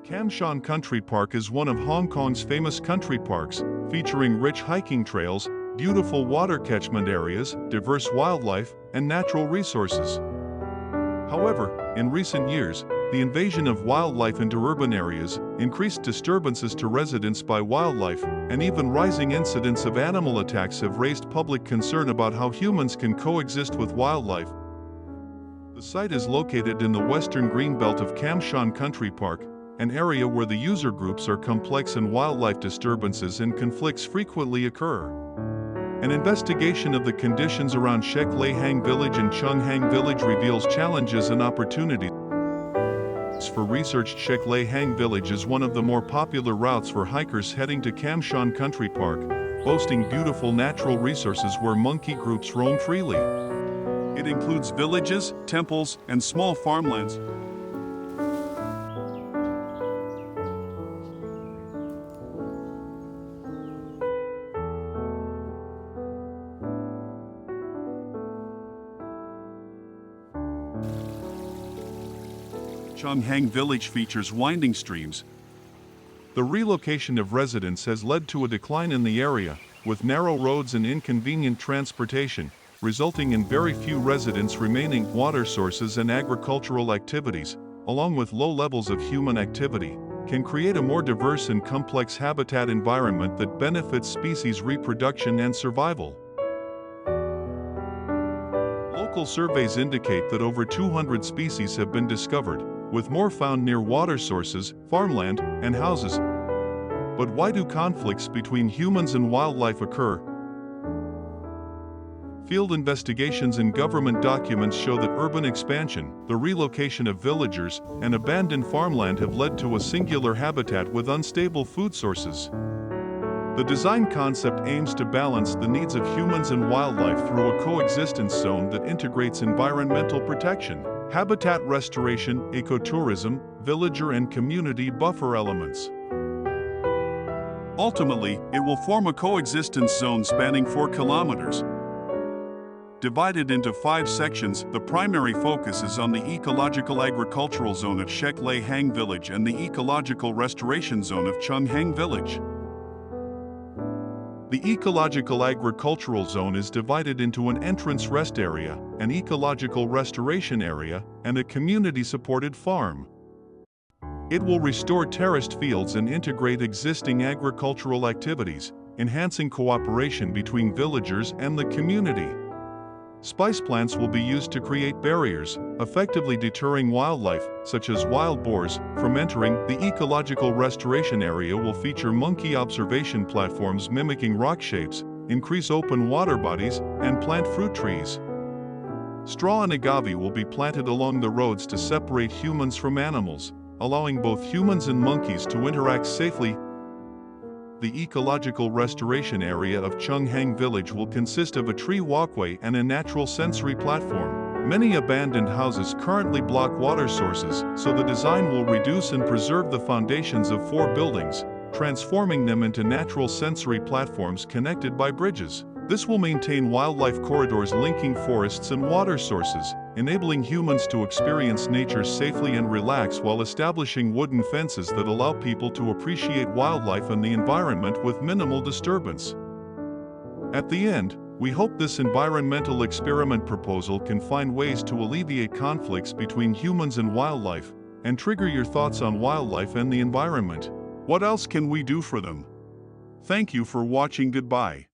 Kam Shan Country Park is one of Hong Kong's famous country parks, featuring rich hiking trails, beautiful water catchment areas, diverse wildlife, and natural resources. However, in recent years, the invasion of wildlife into urban areas, increased disturbances to residents by wildlife, and even rising incidents of animal attacks have raised public concern about how humans can coexist with wildlife. The site is located in the western greenbelt of Kam Shan Country Park, an area where the user groups are complex and wildlife disturbances and conflicts frequently occur. An investigation of the conditions around THEi Hang Village and Chung Hang Village reveals challenges and opportunities. For research, THEi Hang Village is one of the more popular routes for hikers heading to Kam Shan Country Park, boasting beautiful natural resources where monkey groups roam freely. It includes villages, temples, and small farmlands. Chung Hang Village features winding streams. The relocation of residents has led to a decline in the area, with narrow roads and inconvenient transportation, resulting in very few residents remaining. Water sources and agricultural activities, along with low levels of human activity, can create a more diverse and complex habitat environment that benefits species reproduction and survival. Local surveys indicate that over 200 species have been discovered, with more found near water sources, farmland, and houses. But why do conflicts between humans and wildlife occur? Field investigations and government documents show that urban expansion, the relocation of villagers, and abandoned farmland have led to a singular habitat with unstable food sources. The design concept aims to balance the needs of humans and wildlife through a coexistence zone that integrates environmental protection, habitat restoration, ecotourism, villager and community buffer elements. Ultimately, it will form a coexistence zone spanning 4 kilometers. Divided into 5 sections, the primary focus is on the Ecological Agricultural Zone at THEi Hang Village and the Ecological Restoration Zone of Chung Hang Village. The Ecological Agricultural Zone is divided into an entrance rest area, an ecological restoration area, and a community-supported farm. It will restore terraced fields and integrate existing agricultural activities, enhancing cooperation between villagers and the community. Spice plants will be used to create barriers, effectively deterring wildlife, such as wild boars, from entering. The ecological restoration area will feature monkey observation platforms mimicking rock shapes, increase open water bodies, and plant fruit trees. Straw and agave will be planted along the roads to separate humans from animals, allowing both humans and monkeys to interact safely. The ecological restoration area of Chung Hang Village will consist of a tree walkway and a natural sensory platform. Many abandoned houses currently block water sources, so the design will reduce and preserve the foundations of 4 buildings, transforming them into natural sensory platforms connected by bridges. This will maintain wildlife corridors linking forests and water sources, enabling humans to experience nature safely and relax while establishing wooden fences that allow people to appreciate wildlife and the environment with minimal disturbance. At the end, we hope this environmental experiment proposal can find ways to alleviate conflicts between humans and wildlife, and trigger your thoughts on wildlife and the environment. What else can we do for them? Thank you for watching. Goodbye.